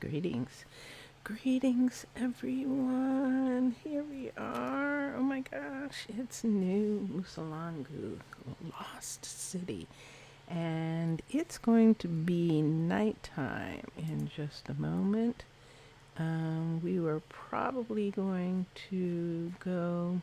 Greetings. Greetings, everyone. Here we are. Oh my gosh, it's new Musalangu, Lost City. And it's going to be nighttime in just a moment. We were probably going to go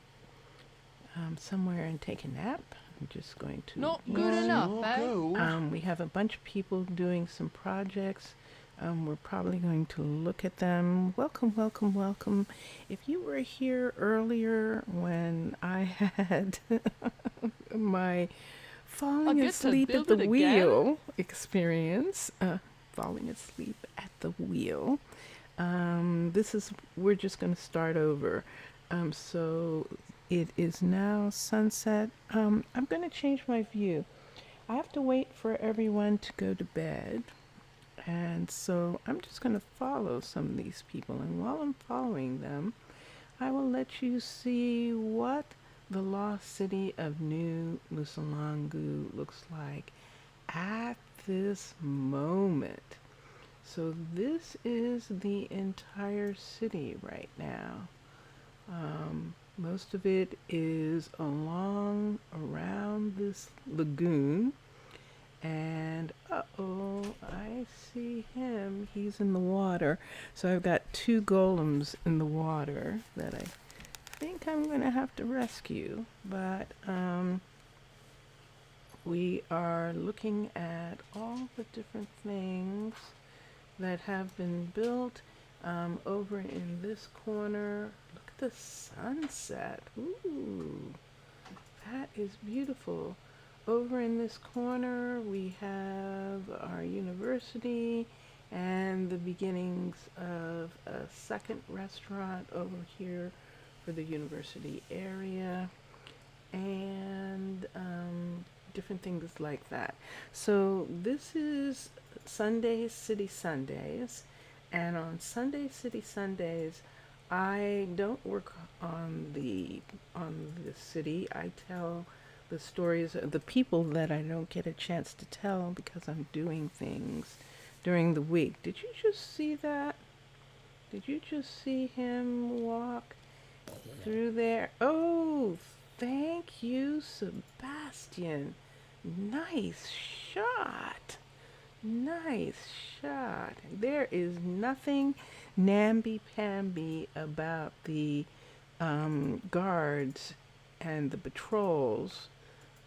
somewhere and take a nap. I'm just going to. Not good enough, eh? We have a bunch of people doing some projects. We're probably going to look at them. Welcome, welcome, welcome. If you were here earlier when I had my falling asleep at the wheel experience, falling asleep at the wheel, we're just going to start over. So it is now sunset. I'm going to change my view. I have to wait for everyone to go to bed. And so I'm just going to follow some of these people. And while I'm following them, I will let you see what the lost city of New Musalangu looks like at this moment. So this is the entire city right now. Most of it is around this lagoon. And uh-oh, I see him. He's in the water. So I've got two golems in the water that I think I'm going to have to rescue. But we are looking at all the different things that have been built over in this corner. Look at the sunset. Ooh, that is beautiful. Over in this corner, we have our university and the beginnings of a second restaurant over here for the university area and different things like that. So this is Sundays, City Sundays, and on Sunday, City Sundays, I don't work on the city. I tell the stories of the people that I don't get a chance to tell because I'm doing things during the week. Did you just see that? Did you just see him walk through there? Oh, thank you, Sebastian. Nice shot. Nice shot. There is nothing namby-pamby about the guards and the patrols,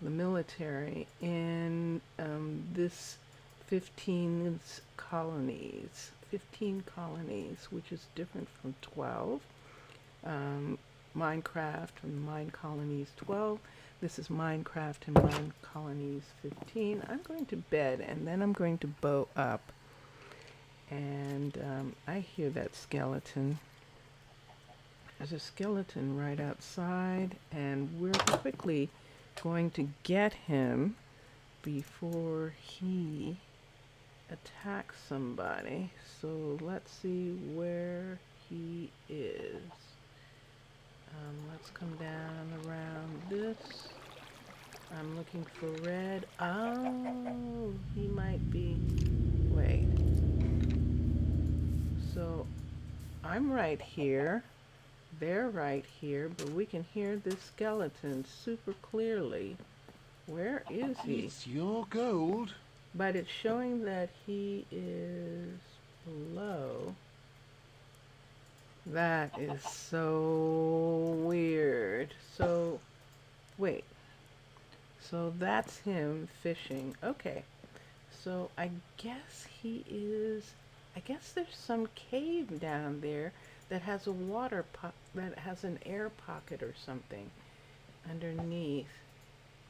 the military in this 15 colonies, which is different from 12. Minecraft and Minecolonies 12. This is Minecraft and Minecolonies 15. I'm going to bed and then I'm going to bow up. And I hear that skeleton. There's a skeleton right outside, and we're quickly going to get him before he attacks somebody. So let's see where he is. Let's come down around this. I'm looking for red. Oh, he might be. Wait. So I'm right here. They're right here, but we can hear this skeleton super clearly. Where is he? It's your gold. But it's showing that he is below. That is so weird. So, wait. So that's him fishing. Okay. So I guess he is... I guess there's some cave down there that has a that has an air pocket or something underneath.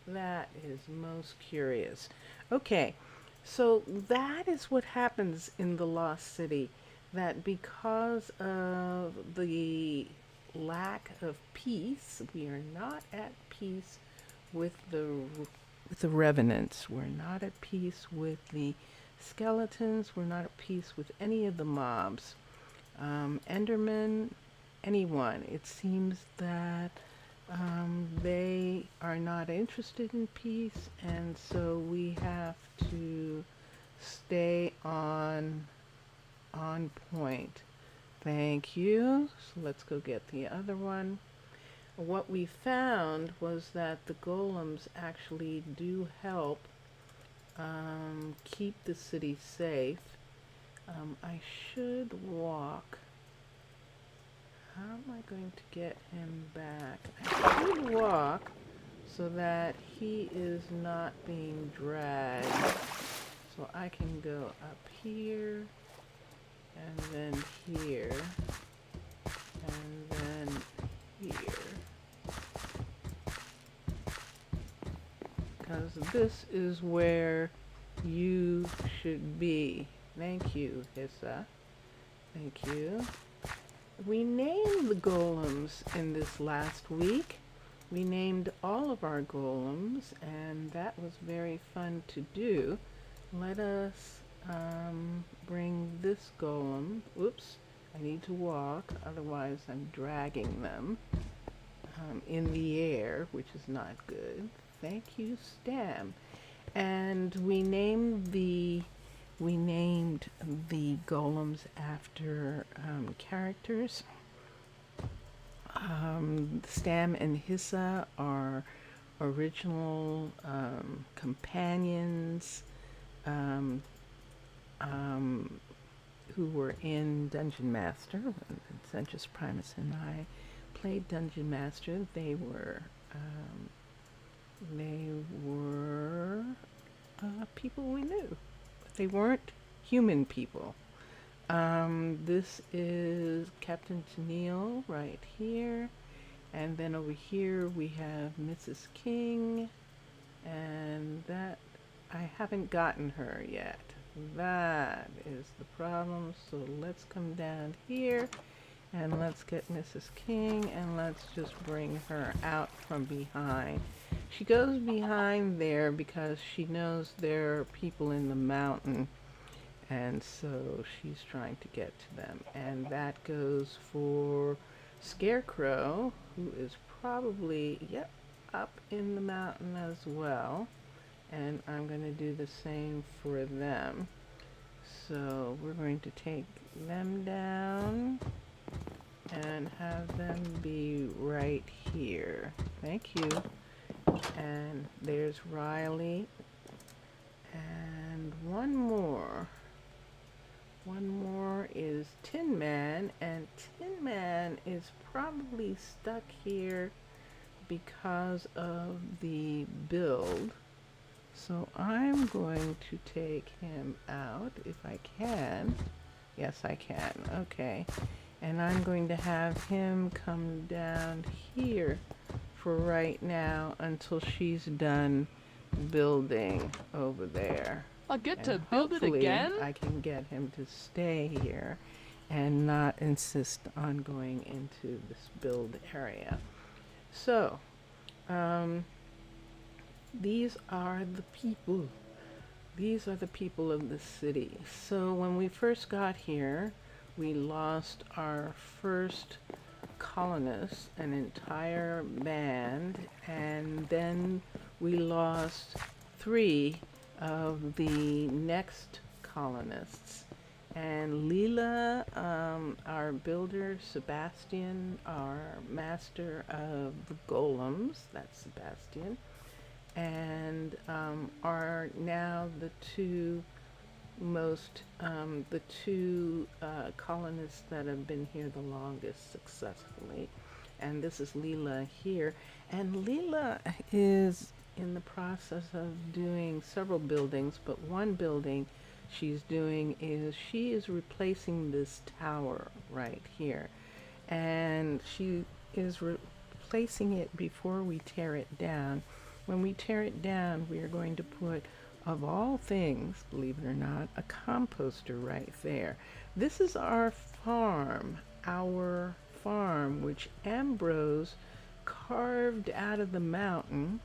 That is most curious. Okay, so that is what happens in the Lost City, that because of the lack of peace, we are not at peace with the revenants. We're not at peace with the skeletons. We're not at peace with any of the mobs. Endermen, anyone. It seems that they are not interested in peace, and so we have to stay on on point. Thank you. So let's go get the other one. What we found was that the golems actually do help keep the city safe. I should walk. How am I going to get him back? I should walk so that he is not being dragged. So I can go up here, and then here, and then here. Because this is where you should be. Thank you, Hissa. Thank you. We named the golems in this last week. We named all of our golems, and that was very fun to do. Let us bring this golem. Whoops, I need to walk, otherwise I'm dragging them in the air, which is not good. Thank you, Stam. And we named the golems after characters. Stam and Hissa are original companions who were in Dungeon Master. When Sensus Primus and I played Dungeon Master, they were people we knew. They weren't human people. This is Captain Tennille right here. And then over here we have Mrs. King. And that, I haven't gotten her yet. That is the problem. So let's come down here and let's get Mrs. King and let's just bring her out from behind. She goes behind there because she knows there are people in the mountain, and so she's trying to get to them. And that goes for Scarecrow, who is probably, yep, up in the mountain as well. And I'm going to do the same for them. So we're going to take them down and have them be right here. Thank you. And there's Riley. And one more. One more is Tin Man, and Tin Man is probably stuck here because of the build. So I'm going to take him out if I can. Yes, I can. Okay. And I'm going to have him come down here for right now until she's done building over there. I'll get And to build it again? I can get him to stay here and not insist on going into this build area. So, these are the people. These are the people of the city. So when we first got here, we lost our first colonists, an entire band, and then we lost 3 of the next colonists. And Leela, our builder, Sebastian, our master of the golems, that's Sebastian, and are now the two colonists that have been here the longest successfully. And this is Leela here. And Leela is in the process of doing several buildings, but one building she's doing is she is replacing this tower right here. And she is replacing it before we tear it down. When we tear it down, we are going to put, of all things, believe it or not, a composter right there. This is our farm, which Ambrose carved out of the mountain.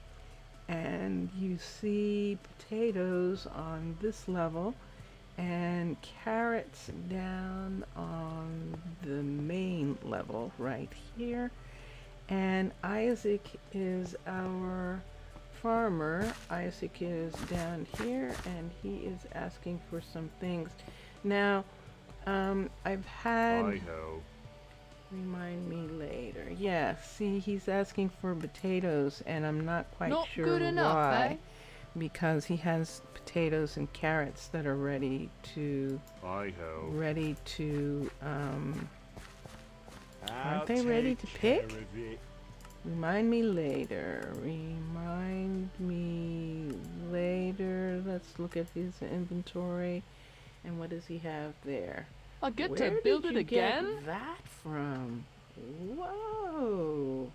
And you see potatoes on this level and carrots down on the main level right here. And Isaac is our farmer. Isaac is down here and he is asking for some things. Now, I've had. Hi-ho. Remind me later. Yeah, see, he's asking for potatoes, and I'm not quite Not sure good enough, why. eh? Because he has potatoes and carrots that are ready to. Hi-ho. Ready to. I'll Aren't they ready take to care pick? of it. Remind me later. Remind me later. Let's look at his inventory. And what does he have there? I get Where to build did it you again? get that from? Whoa.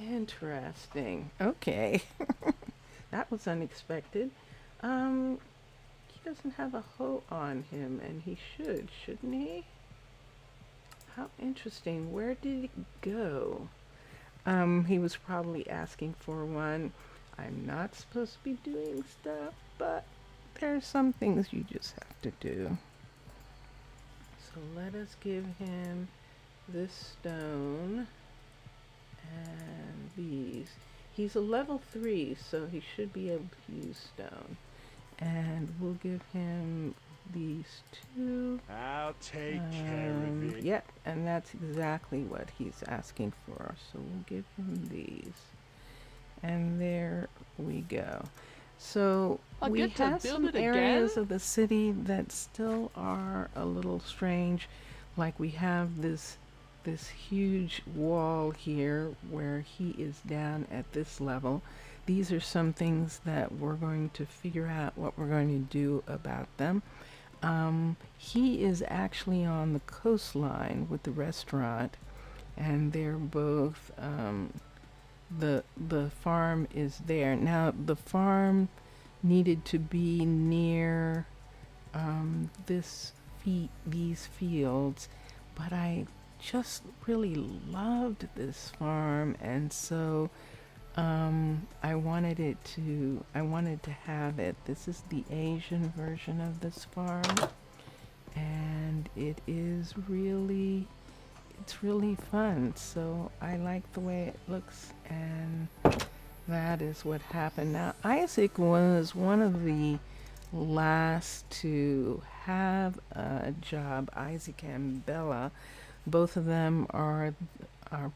Interesting. Okay. That was unexpected. He doesn't have a hoe on him, and he should, shouldn't he? How interesting. Where did it go? He was probably asking for one. I'm not supposed to be doing stuff, but there are some things you just have to do. So let us give him this stone and these. He's a level 3, so he should be able to use stone. And we'll give him these 2. I'll take care of it. Yep, and that's exactly what he's asking for. So we'll give him these. And there we go. So we have some areas of the city that still are a little strange. Like we have this huge wall here where he is down at this level. These are some things that we're going to figure out what we're going to do about them. He is actually on the coastline with the restaurant, and they're both, the farm is there. Now, the farm needed to be near these fields, but I just really loved this farm, and so I wanted to have it. This is the Asian version of this farm, and it's really fun. So I like the way it looks, and that is what happened. Now, Isaac was one of the last to have a job. Isaac and Bella, both of them are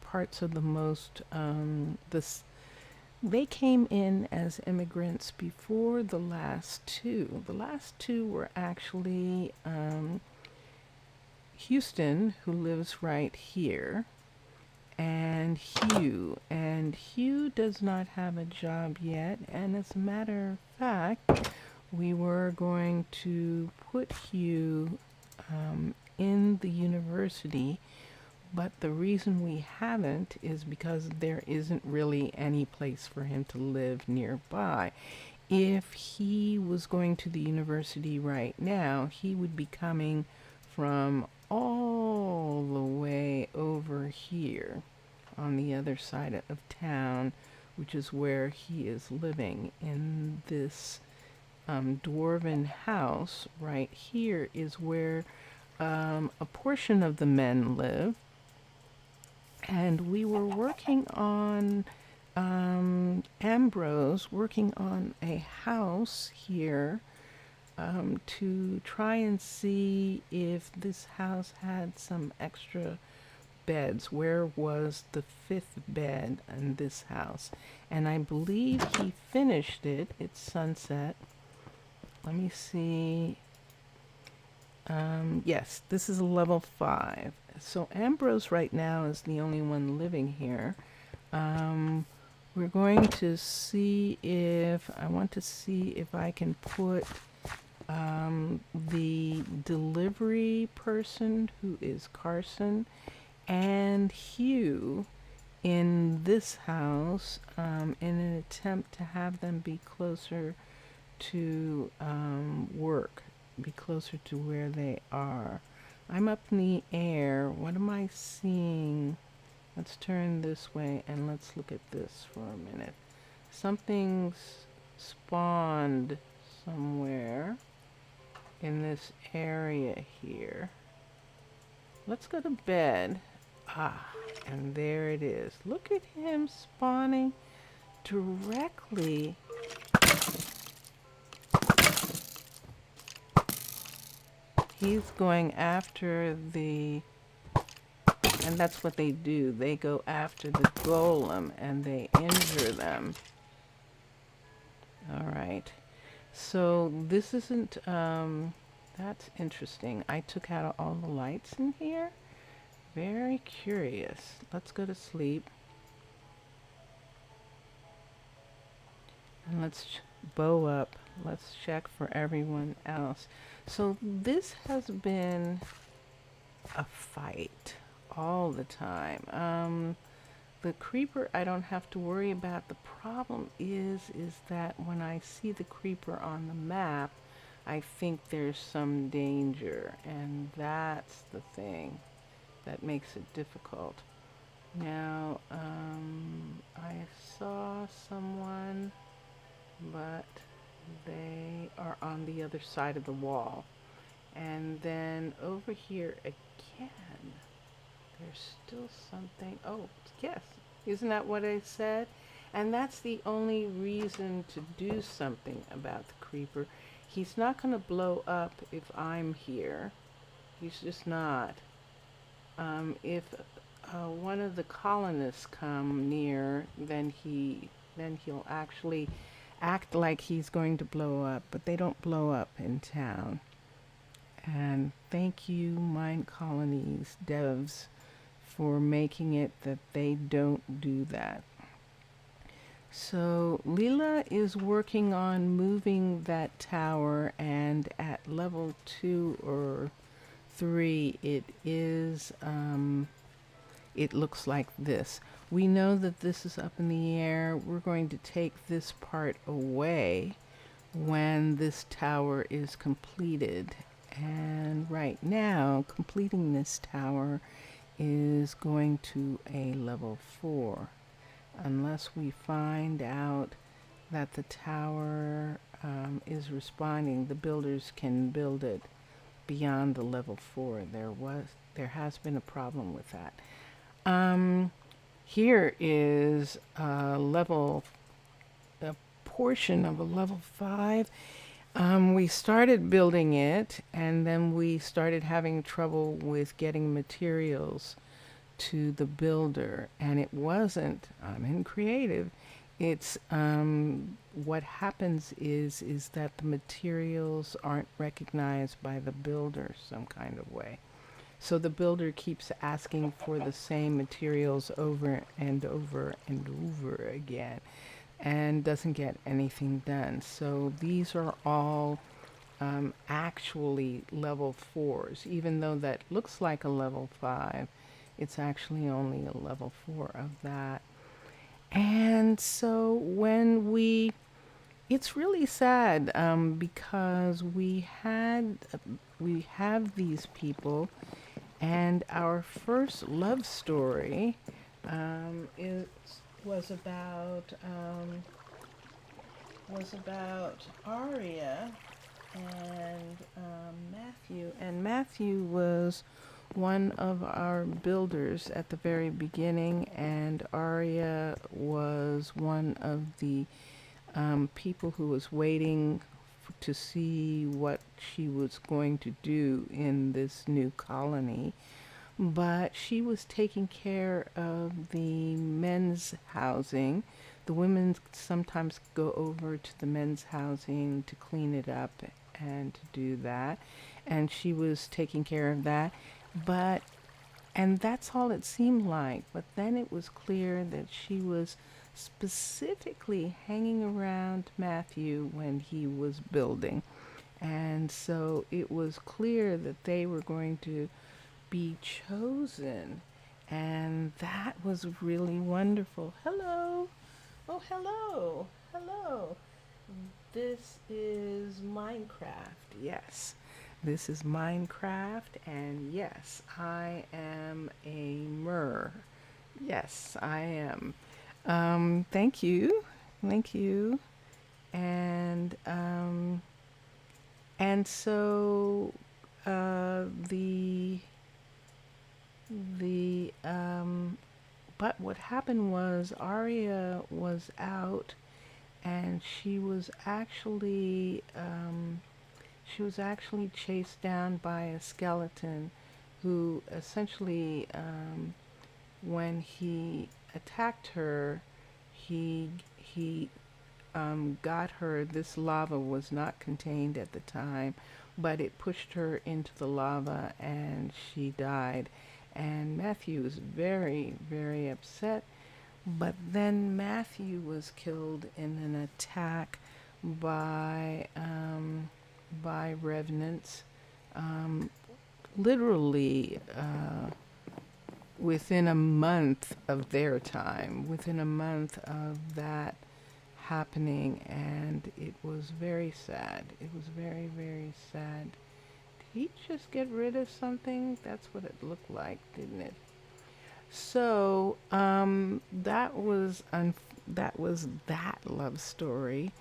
parts of the most they came in as immigrants before the last two. The last two were actually Houston, who lives right here, and Hugh. And Hugh does not have a job yet, and as a matter of fact, we were going to put Hugh in the university, but the reason we haven't is because there isn't really any place for him to live nearby. If he was going to the university right now, he would be coming from all the way over here on the other side of town, which is where he is living. In this dwarven house right here is where a portion of the men live. And we were working on, Ambrose working on a house here to try and see if this house had some extra beds. Where was the 5th bed in this house? And I believe he finished it. It's sunset. Let me see. Yes, this is level 5. So Ambrose right now is the only one living here. We're going to see if I want to see if I can put the delivery person, who is Carson, and Hugh in this house in an attempt to have them be closer to work, be closer to where they are. I'm up in the air. What am I seeing? Let's turn this way and let's look at this for a minute. Something's spawned somewhere in this area here. Let's go to bed. Ah, and there it is. Look at him spawning directly he's going after the, and that's what they do. They go after the golem and they injure them. All right. So this isn't, that's interesting. I took out all the lights in here. Very curious. Let's go to sleep. And let's bow up. Let's check for everyone else. So this has been a fight all the time. The creeper I don't have to worry about. The problem is that when I see the creeper on the map, I think there's some danger, and that's the thing that makes it difficult. Now, I saw someone, but they are on the other side of the wall. And then over here again, there's still something. Oh, yes. Isn't that what I said? And that's the only reason to do something about the creeper. He's not going to blow up if I'm here. He's just not. If one of the colonists come near, then he'll actually act like he's going to blow up, but they don't blow up in town. And thank you, Minecolonies devs, for making it that they don't do that. So Leela is working on moving that tower, and at level 2 or 3 it is it looks like this. We know that this is up in the air. We're going to take this part away when this tower is completed. And right now, completing this tower is going to a level 4. Unless we find out that the tower is responding, the builders can build it beyond the level 4. There has been a problem with that. Here is a portion of a level 5. We started building it, and then we started having trouble with getting materials to the builder, and it wasn't, I'm in creative, it's what happens is that the materials aren't recognized by the builder some kind of way. So the builder keeps asking for the same materials over and over and over again, and doesn't get anything done. So these are all actually level 4s, even though that looks like a level 5. It's actually only a level 4 of that. And so it's really sad because we have these people, and our first love story was about Arya and Matthew. And Matthew was one of our builders at the very beginning, and Arya was one of the people who was waiting to see what she was going to do in this new colony. But she was taking care of the men's housing. The women sometimes go over to the men's housing to clean it up and to do that. And she was taking care of that. And that's all it seemed like. But then it was clear that she was specifically hanging around Matthew when he was building. And so it was clear that they were going to be chosen. And that was really wonderful. Hello. Oh, hello. Hello. This is Minecraft. Yes. This is Minecraft, and yes, I am a mer. Yes, I am. Thank you. Thank you. And so but what happened was Arya was out, and she was actually She was actually chased down by a skeleton who essentially, when he attacked her, he got her. This lava was not contained at the time, but it pushed her into the lava and she died. And Matthew was very, very upset. But then Matthew was killed in an attack by revenants, um, literally within a month of their time, within a month of that happening, and it was very sad. It was very, very sad. Did he just get rid of something? That's what it looked like, didn't it? So that was that love story.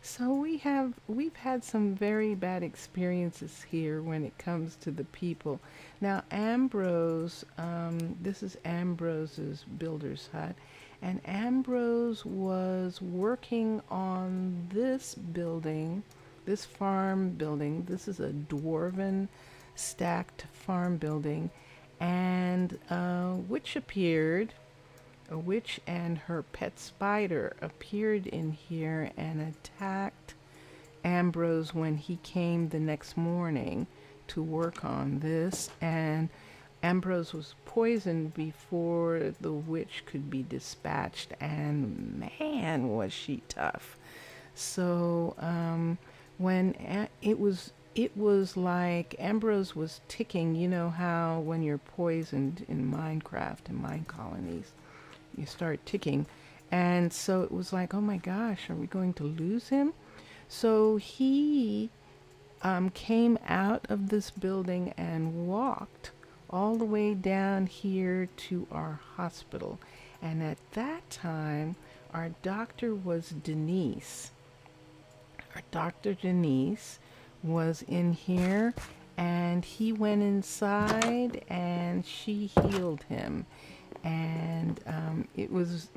So we've had some very bad experiences here when it comes to the people. Now Ambrose, this is Ambrose's builder's hut, and Ambrose was working on this building, this farm building. This is a dwarven stacked farm building, and a witch and her pet spider appeared in here and attacked Ambrose when he came the next morning to work on this. And Ambrose was poisoned before the witch could be dispatched, and man, was she tough. So it was like Ambrose was ticking. You know how when you're poisoned in Minecraft and Minecolonies, you start ticking. And so it was like, oh my gosh, are we going to lose him? So he came out of this building and walked all the way down here to our hospital. And at that time, our doctor was Denise. Our Dr. Denise was in here, and he went inside and she healed him. And it was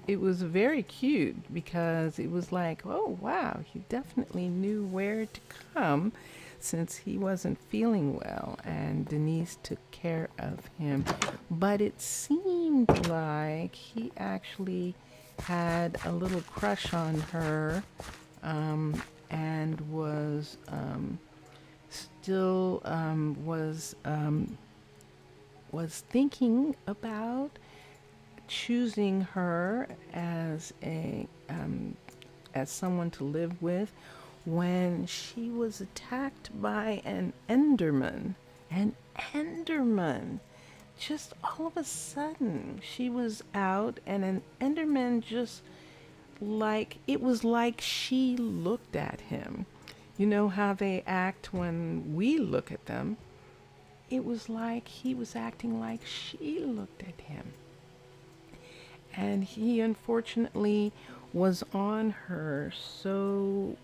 very cute, because it was like, oh wow, he definitely knew where to come since he wasn't feeling well, and Denise took care of him. But it seemed like he actually had a little crush on her, and was still was thinking about choosing her as as someone to live with, when she was attacked by an Enderman. An Enderman! Just all of a sudden, she was out, and an Enderman just it was like she looked at him. You know how they act when we look at them? It was like he was acting like she looked at him. And he unfortunately was on her so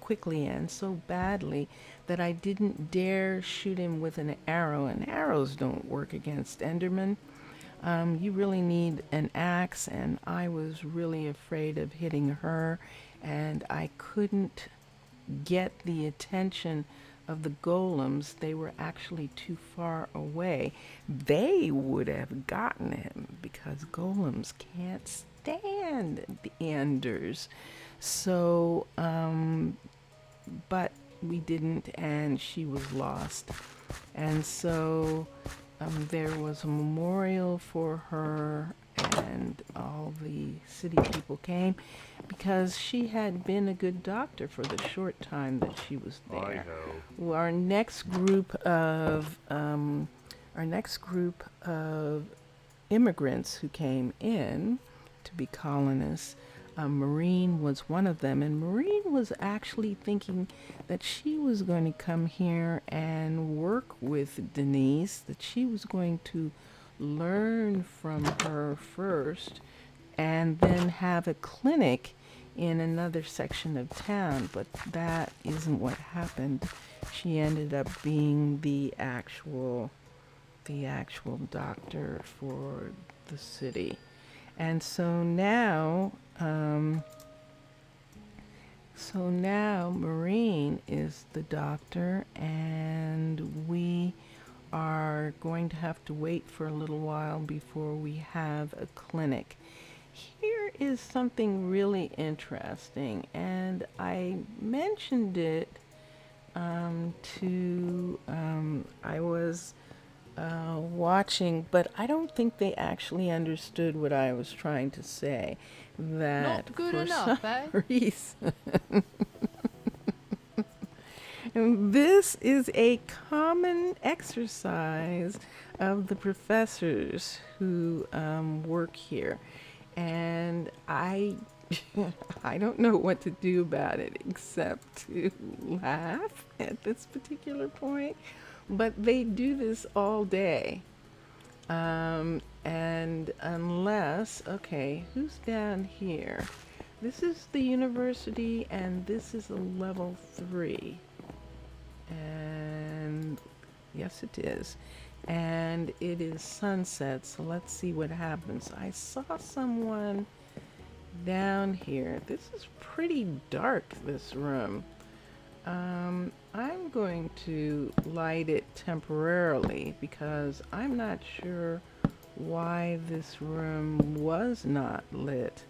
quickly and so badly that I didn't dare shoot him with an arrow. And arrows don't work against Endermen. You really need an axe, and I was really afraid of hitting her, and I couldn't get the attention of the golems. They were actually too far away. They would have gotten him, because golems can't stand the enders. So, but we didn't, and she was lost. And so there was a memorial for her, and all the city people came, because she had been a good doctor for the short time that she was there. I know. Well, our next group of immigrants who came in to be colonists, Maureen was one of them, and Maureen was actually thinking that she was going to come here and work with Denise, that she was going to learn from her first and then have a clinic in another section of town. But that isn't what happened. She ended up being the actual doctor for the city. And so now So now Maureen is the doctor, and we are going to have to wait for a little while before we have a clinic. Here is something really interesting, and I mentioned it I was watching, but I don't think they actually understood what I was trying to say. That Not good for enough, some eh? reason, this is a common exercise of the professors who work here, and I don't know what to do about it except to laugh at this particular point. But they do this all day. And unless, okay, who's down here? This is the university, and this is a level 3. And yes, it is. And it is sunset, so let's see what happens. I saw someone down here. This is pretty dark, this room. I'm going to light it temporarily because I'm not sure why this room was not lit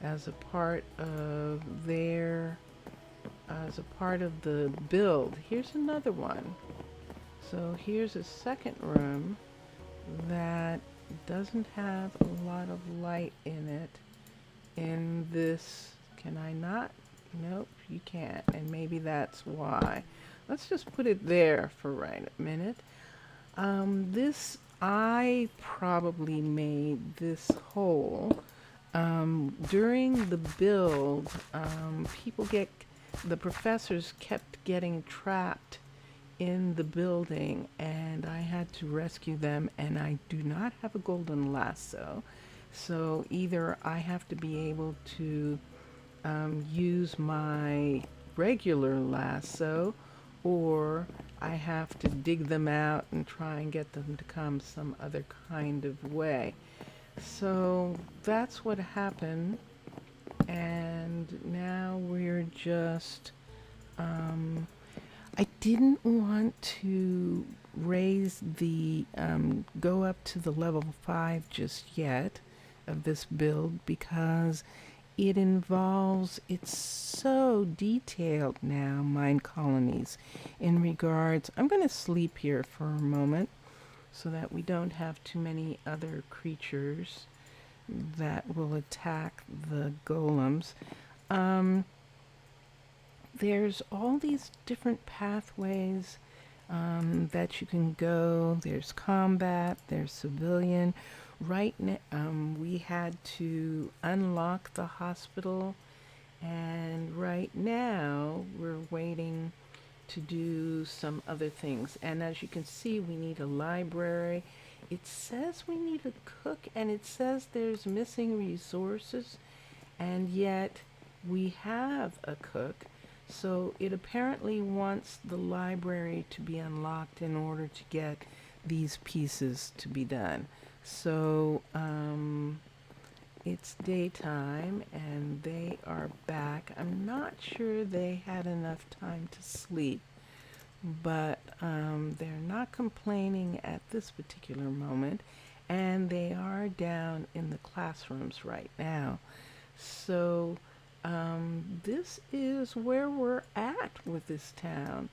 as a part of the build. Here's another one. So here's a second room that doesn't have a lot of light in it. In this, can I not? Nope, you can't, and maybe that's why. Let's just put it there for right a minute. I probably made this hole. During the build, the professors kept getting trapped in the building, and I had to rescue them, and I do not have a golden lasso. So either I have to be able to use my regular lasso, or I have to dig them out and try and get them to come some other kind of way. So that's what happened, and now we're just I didn't want to go up to the level 5 just yet of this build because it's so detailed now, Minecolonies, in regards. I'm going to sleep here for a moment so that we don't have too many other creatures that will attack the golems. There's all these different pathways that you can go. There's combat, there's civilian. Right now, we had to unlock the hospital, and right now we're waiting to do some other things. And as you can see, we need a library. It says we need a cook, and it says there's missing resources, and yet we have a cook. So it apparently wants the library to be unlocked in order to get these pieces to be done. So it's daytime and they are back. I'm not sure they had enough time to sleep, but they're not complaining at this particular moment, and they are down in the classrooms right now. So this is where we're at with this town.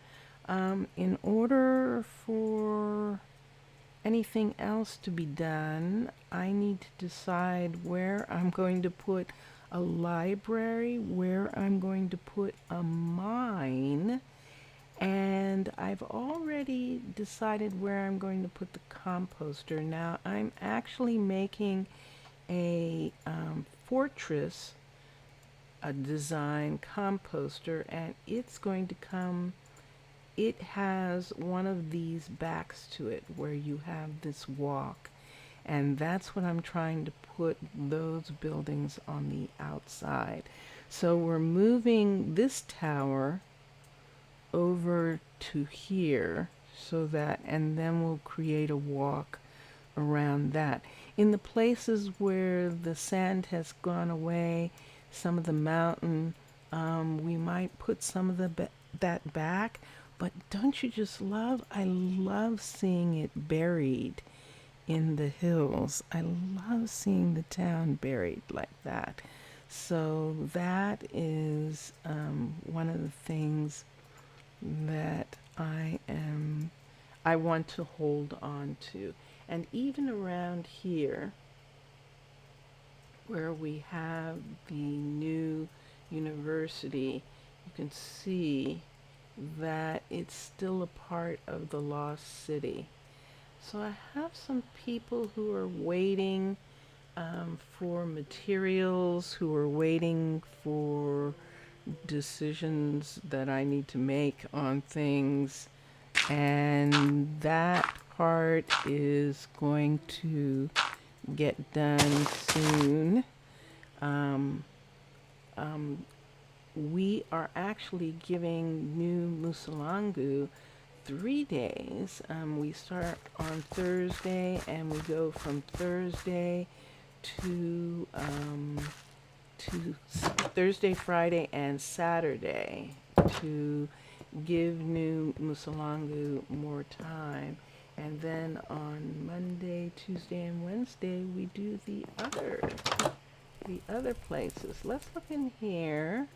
In order for anything else to be done, I need to decide where I'm going to put a library, where I'm going to put a mine, and I've already decided where I'm going to put the composter. Now, I'm actually making a fortress, a design composter, and it's going to come. It has one of these backs to it where you have this walk, and that's what I'm trying to put those buildings on the outside. So we're moving this tower over to here so that, and then we'll create a walk around that. In the places where the sand has gone away, some of the mountain We might put some of that back, but don't you just love? I love seeing it buried in the hills. I love seeing the town buried like that. So that is one of the things that I want to hold on to. And even around here, where we have the new university, you can see that it's still a part of the lost city. So I have some people who are waiting for materials, who are waiting for decisions that I need to make on things. And that part is going to get done soon. Um, um, we are actually giving New Musalangu 3 days. We start on Thursday and we go from Thursday to Thursday, Friday, and Saturday to give New Musalangu more time. And then on Monday, Tuesday, and Wednesday, we do the other places. Let's look in here.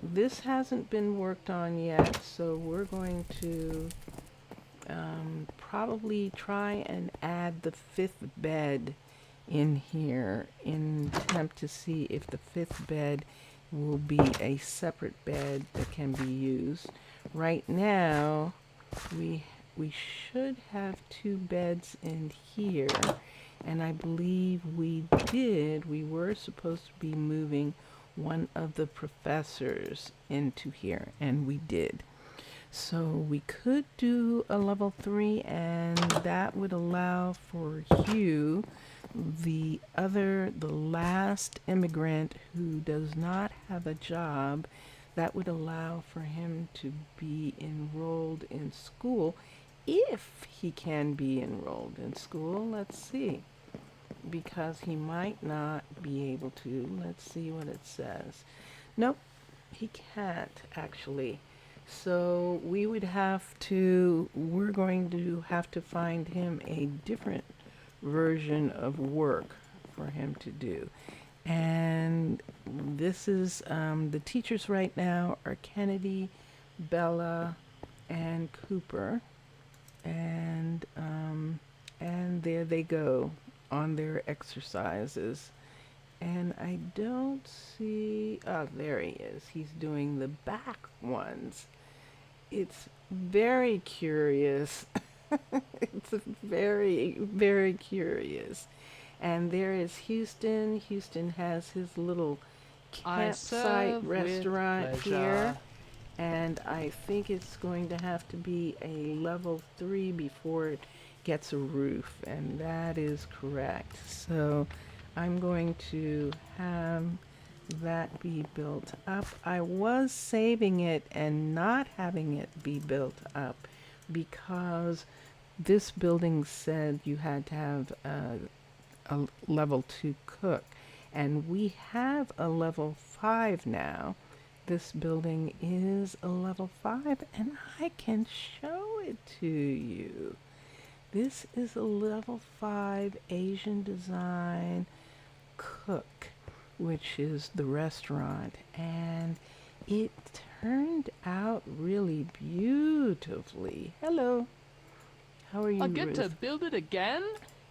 This hasn't been worked on yet, so we're going to probably try and add the 5th bed in here in attempt to see if the 5th bed will be a separate bed that can be used. Right now, we should have 2 beds in here, and I believe we were supposed to be moving one of the professors into here, and we did. So we could do a level 3, and that would allow for Hugh, the last immigrant who does not have a job, that would allow for him to be enrolled in school, if he can be enrolled in school. Let's see, because he might not be able to. Let's see what it says. Nope, he can't actually. So we're going to have to find him a different version of work for him to do. And this is, the teachers right now are Kennedy, Bella, and Cooper. And there they go on their exercises. And I don't see, oh, there he is. He's doing the back ones. It's very curious. It's very, very curious. And there is Houston. Houston has his little campsite restaurant here. And I think it's going to have to be a level 3 before it gets a roof. And that is correct. So I'm going to have that be built up. I was saving it and not having it be built up because this building said you had to have a level 2 cook, and we have a level 5 now. This building is a level 5, and I can show it to you. This is a level 5 Asian design cook, which is the restaurant, and it turned out really beautifully. Hello. How are you, I get Ruth? to build it again?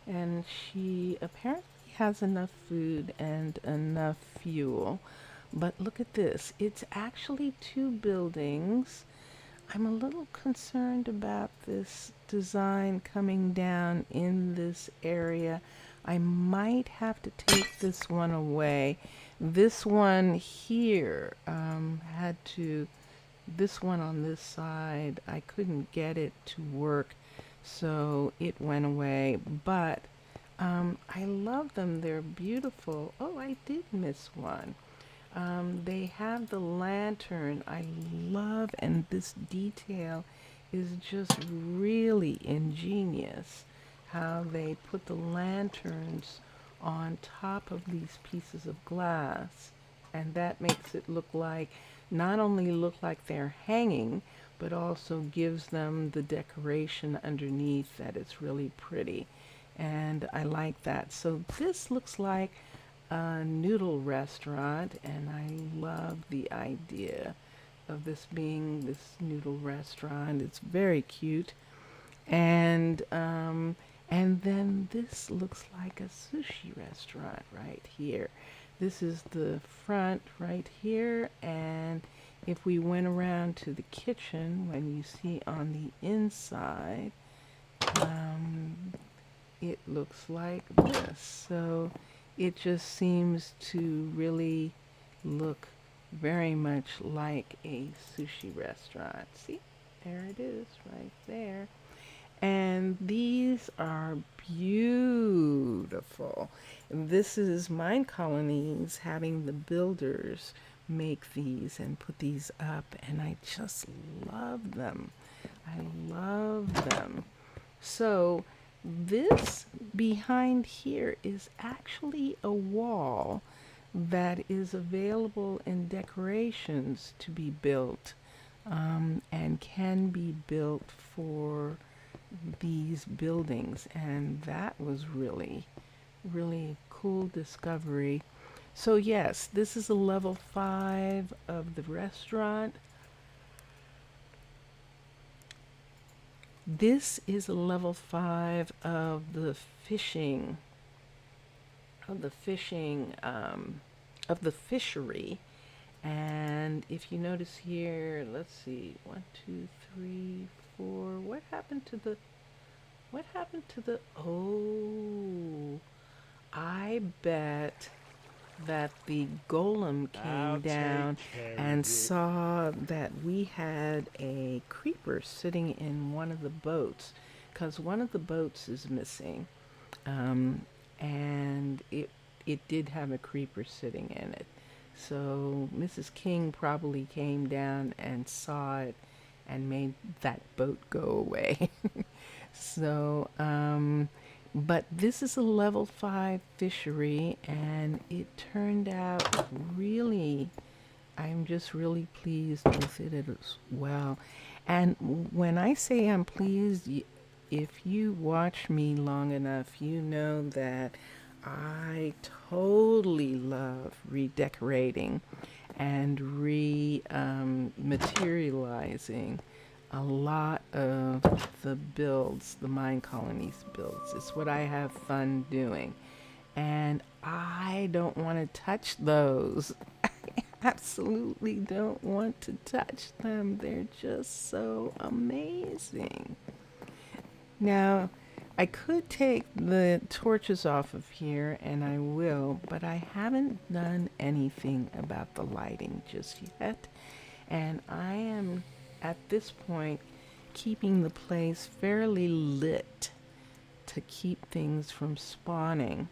And she apparently has enough food and enough fuel. But look at this. It's actually 2 buildings. I'm a little concerned about this design coming down in this area. I might have to take this one away. This one here this one on this side, I couldn't get it to work, so it went away. But I love them. They're beautiful. Oh, I did miss one. They have the lantern. I love, and this detail is just really ingenious, how they put the lanterns on top of these pieces of glass. And that makes it look like, not only look like they're hanging, but also gives them the decoration underneath that it's really pretty. And I like that. So this looks like a noodle restaurant, and I love the idea of this being this noodle restaurant. It's very cute. And then this looks like a sushi restaurant right here. This is the front right here, and if we went around to the kitchen, when you see on the inside, um, it looks like this. So it just seems to really look very much like a sushi restaurant. See, there it is right there. And these are beautiful. This is Minecolonies having the builders make these and put these up, and I just love them. I love them. So this behind here is actually a wall that is available in decorations to be built, and can be built for these buildings. And that was really, really cool discovery. So yes, this is a level 5 of the restaurant. This is a level 5 of the fishing, of the fishing, of the fishery. And if you notice here, let's see, 1, 2, 3, 4. What happened to the, oh, I bet that the golem came down and saw that we had a creeper sitting in one of the boats, because one of the boats is missing, and it did have a creeper sitting in it. So Mrs. King probably came down and saw it and made that boat go away. So, but this is a level 5 fishery, and it turned out really, I'm just really pleased with it as well. And when I say I'm pleased, if you watch me long enough, you know that I totally love redecorating and materializing a lot of the builds, the Minecolonies builds. It's what I have fun doing. And I don't want to touch those. I absolutely don't want to touch them. They're just so amazing. Now, I could take the torches off of here, and I will, but I haven't done anything about the lighting just yet. And I am, at this point, keeping the place fairly lit to keep things from spawning,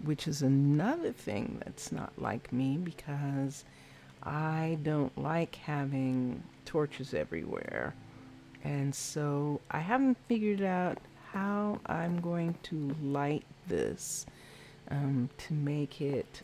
which is another thing that's not like me, because I don't like having torches everywhere. And so I haven't figured out how I'm going to light this, to make it,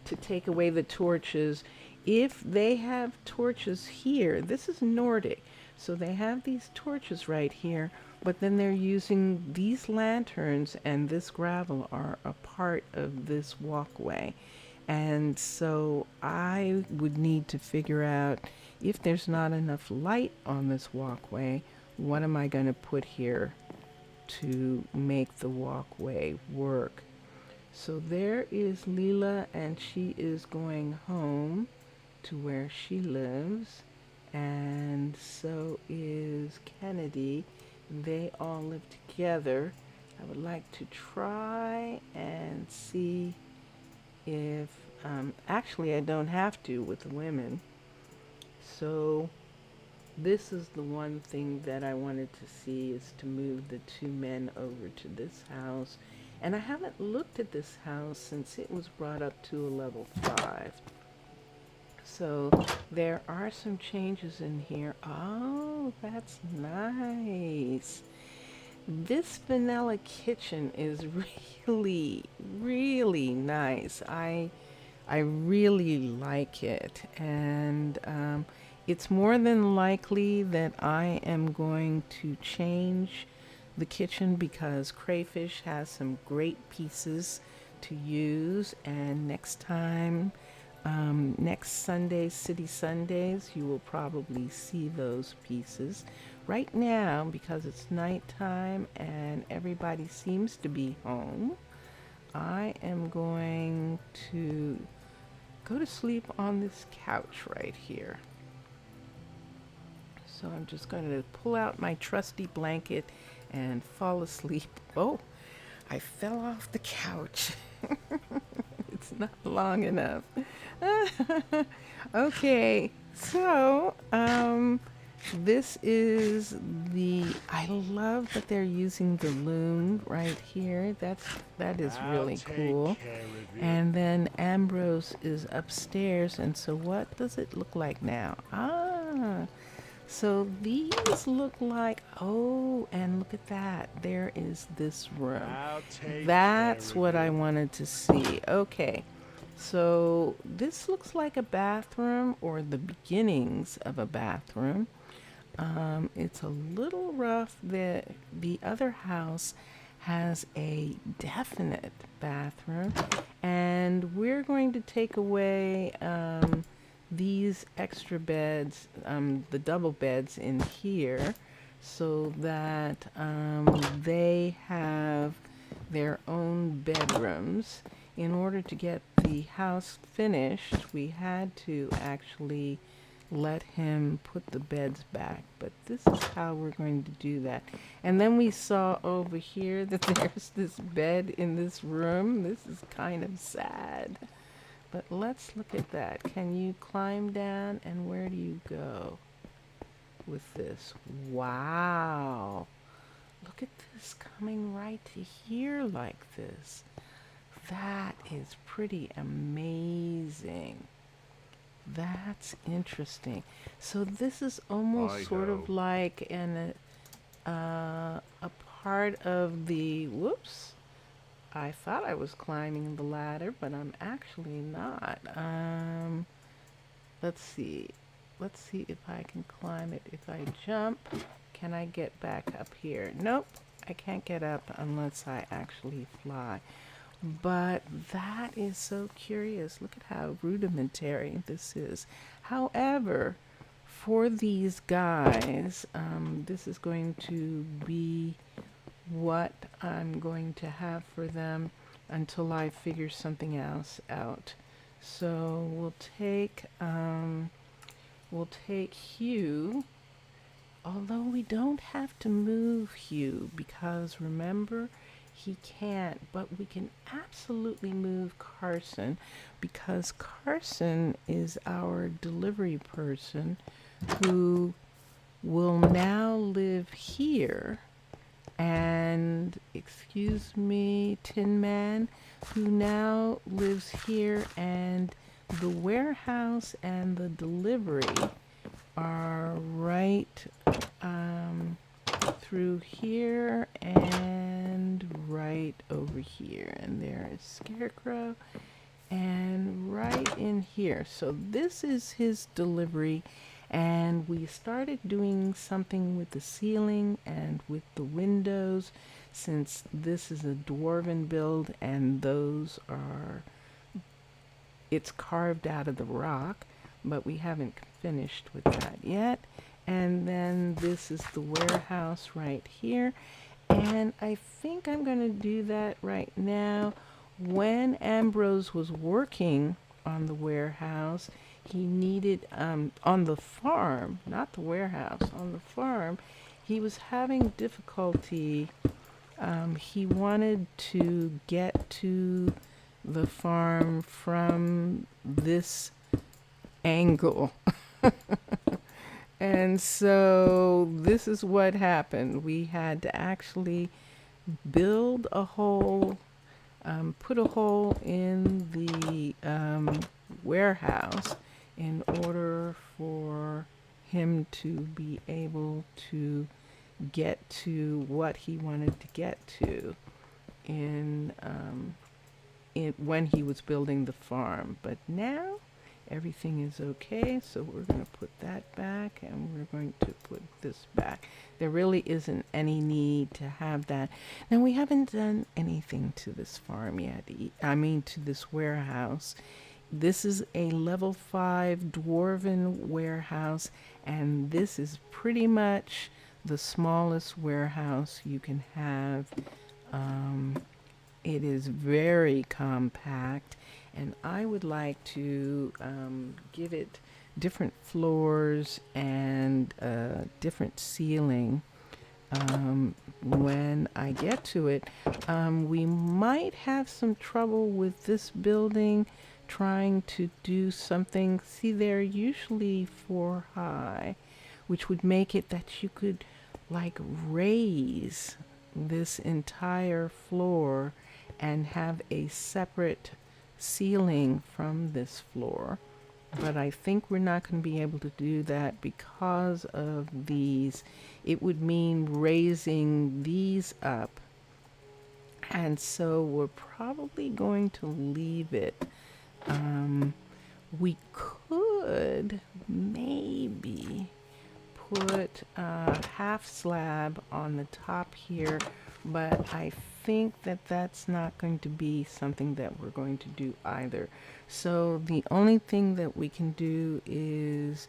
to take away the torches. If they have torches here, this is Nordic, so they have these torches right here, but then they're using these lanterns, and this gravel are a part of this walkway. And so I would need to figure out, if there's not enough light on this walkway, what am I going to put here to make the walkway work? So there is Leela, and she is going home to where she lives, and so is Kennedy. They all live together. I would like to try and see if, actually I don't have to with the women. So this is the one thing that I wanted to see, is to move the 2 men over to this house. And I haven't looked at this house since it was brought up to a level 5. So there are some changes in here. Oh, that's nice. This vanilla kitchen is really, really nice. I I really like it, and it's more than likely that I am going to change the kitchen because Crayfish has some great pieces to use, and next time, next Sunday, City Sundays, you will probably see those pieces. Right now, because it's nighttime and everybody seems to be home, I am going to go to sleep on this couch right here. So I'm just going to pull out my trusty blanket and fall asleep. Oh, I fell off the couch. It's not long enough. Okay, so this is I love that they're using the loom right here. That is really cool. And then Ambrose is upstairs, and so what does it look like now? So these look like, oh, and look at that. There is this room. That's what I wanted to see. Okay. So this looks like a bathroom or the beginnings of a bathroom. It's a little rough. The other house has a definite bathroom, and we're going to take away these extra beds, the double beds in here, so that they have their own bedrooms. In order to get the house finished, we had to actually let him put the beds back, but this is how we're going to do that. And then we saw over here that there's this bed in this room. This is kind of sad, but let's look at that. Can you climb down, and where do you go with this? Wow, look at this coming right to here like this. That is pretty amazing. That's interesting. So this is almost sort of like a part of the, whoops, I thought I was climbing the ladder, but I'm actually not. Let's see if I can climb it. If I jump, can I get back up here? Nope, I can't get up unless I actually fly. But that is so curious. Look at how rudimentary this is. However, for these guys, this is going to be what I'm going to have for them until I figure something else out. So we'll take Hugh, although we don't have to move Hugh because remember, he can't, but we can absolutely move Carson because Carson is our delivery person who will now live here. And, excuse me, Tin Man, who now lives here, and the warehouse and the delivery are right through here and right over here, and there is Scarecrow and right in here. So this is his delivery, and we started doing something with the ceiling and with the windows since this is a dwarven build and those are, it's carved out of the rock, but we haven't finished with that yet. And then this is the warehouse right here. And I think I'm going to do that right now. When Ambrose was working on the warehouse, he needed, on the farm, not the warehouse, on the farm, he was having difficulty. He wanted to get to the farm from this angle. And so this is what happened. We had to actually build a hole, put a hole in the warehouse in order for him to be able to get to what he wanted to get to in when he was building the farm. But now everything is okay, so we're going to put that back and we're going to put this back. There really isn't any need to have that. Now, we haven't done anything to this farm yet. To this warehouse. This is a level 5 dwarven warehouse, and this is pretty much the smallest warehouse you can have. It is very compact, and I would like to give it different floors and different ceiling when I get to it. We might have some trouble with this building trying to do something. See, they're usually 4 high, which would make it that you could like raise this entire floor and have a separate ceiling from this floor. But I think we're not going to be able to do that because of these. It would mean raising these up. And so we're probably going to leave it. We could maybe put a half slab on the top here, but I think that that's not going to be something that we're going to do either. So the only thing that we can do is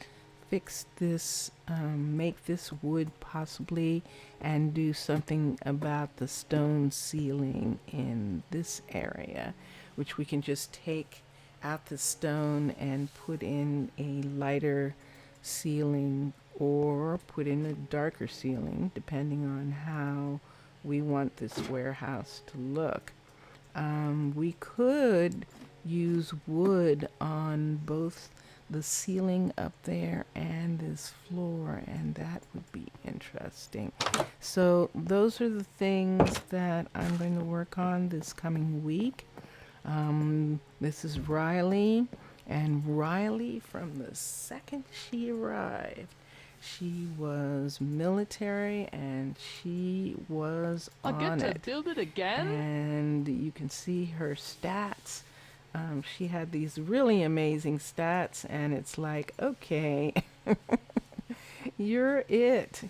fix this, make this wood possibly, and do something about the stone ceiling in this area, which we can just take out the stone and put in a lighter ceiling or put in a darker ceiling, depending on how we want this warehouse to look. We could use wood on both the ceiling up there and this floor, and that would be interesting. So those are the things that I'm going to work on this coming week. This is Riley, and Riley, from the second she arrived, she was military and she was on it. I get to build it again? And you can see her stats. She had these really amazing stats, and it's like, okay, you're it.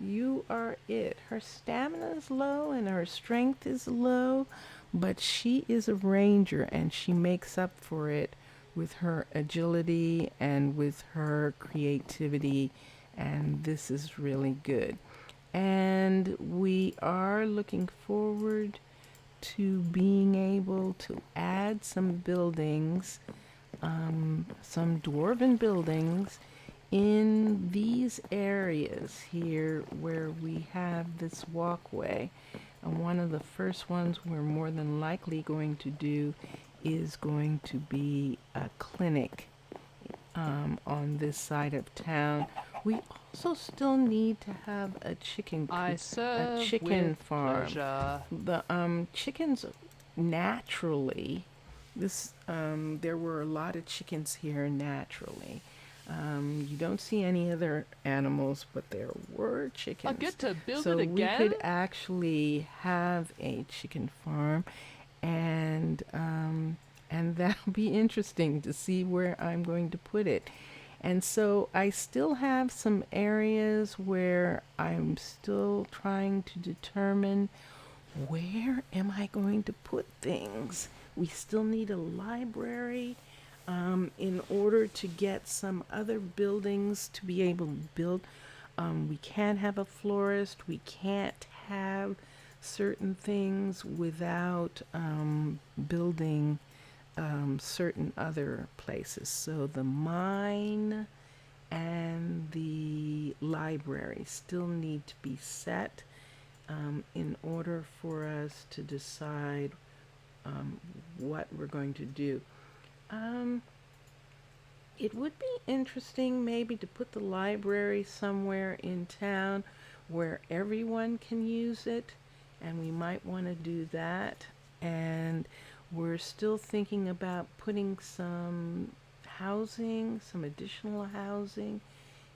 You are it. Her stamina is low and her strength is low, but she is a ranger and she makes up for it with her agility and with her creativity, and this is really good. And we are looking forward to being able to add some buildings, some dwarven buildings in these areas here where we have this walkway. And one of the first ones we're more than likely going to do is going to be a clinic on this side of town. We also still need to have a chicken farm. The chickens naturally, there were a lot of chickens here naturally. You don't see any other animals, but there were chickens. I get to build so it again? we could actually have a chicken farm, and that'll be interesting to see where I'm going to put it. And so I still have some areas where I'm still trying to determine where am I going to put things. We still need a library in order to get some other buildings to be able to build. We can't have a florist. We can't have certain things without building certain other places. So the mine and the library still need to be set in order for us to decide what we're going to do. It would be interesting maybe to put the library somewhere in town where everyone can use it, and we might want to do that. And we're still thinking about putting some housing, some additional housing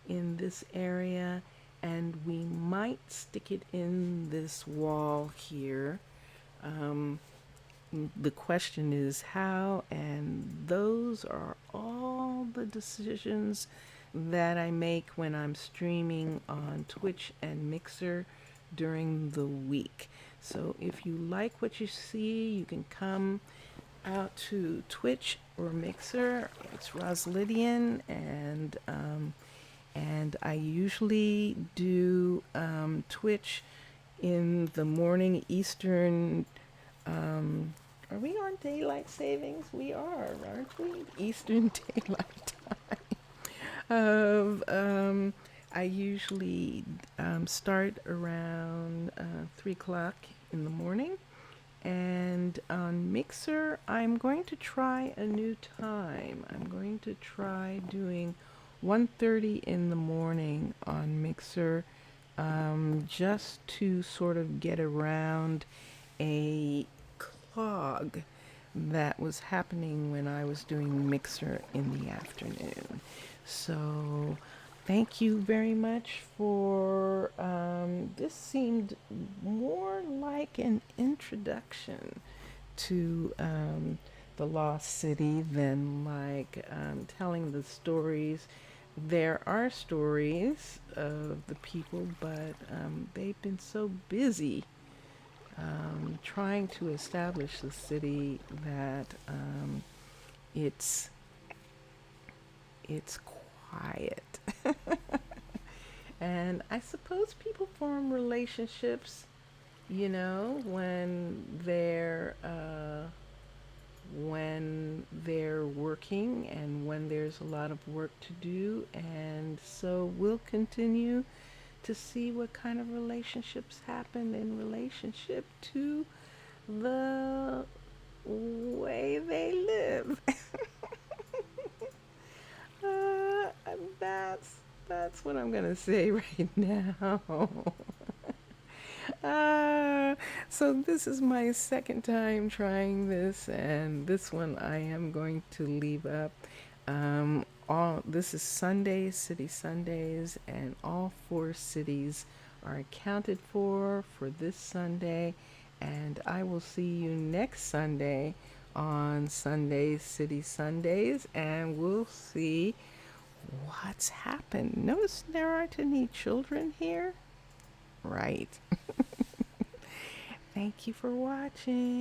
in this area, and we might stick it in this wall here. the question is how, and those are all the decisions that I make when I'm streaming on Twitch and Mixer during the week. So if you like what you see, you can come out to Twitch or Mixer. It's Roslydian, and I usually do Twitch in the morning Eastern. Are we on daylight savings? We are, aren't we? Eastern daylight time. I usually start around 3 o'clock in the morning. And on Mixer, I'm going to try a new time. I'm going to try doing 1:30 in the morning on Mixer, just to sort of get around a clog that was happening when I was doing Mixer in the afternoon. So thank you very much for, this seemed more like an introduction to the Lost City than like telling the stories. There are stories of the people, but they've been so busy trying to establish the city that it's quiet. And I suppose people form relationships, you know, when they're working and when there's a lot of work to do. And so we'll continue to see what kind of relationships happen in relationship to the way they live. That's what I'm gonna say right now. So this is my second time trying this, and this one I am going to leave up. This is Sundays, City Sundays, and all 4 cities are accounted for this Sunday. And I will see you next Sunday on Sundays, City Sundays, and we'll see what's happened. Notice there aren't any children here? Right. Thank you for watching.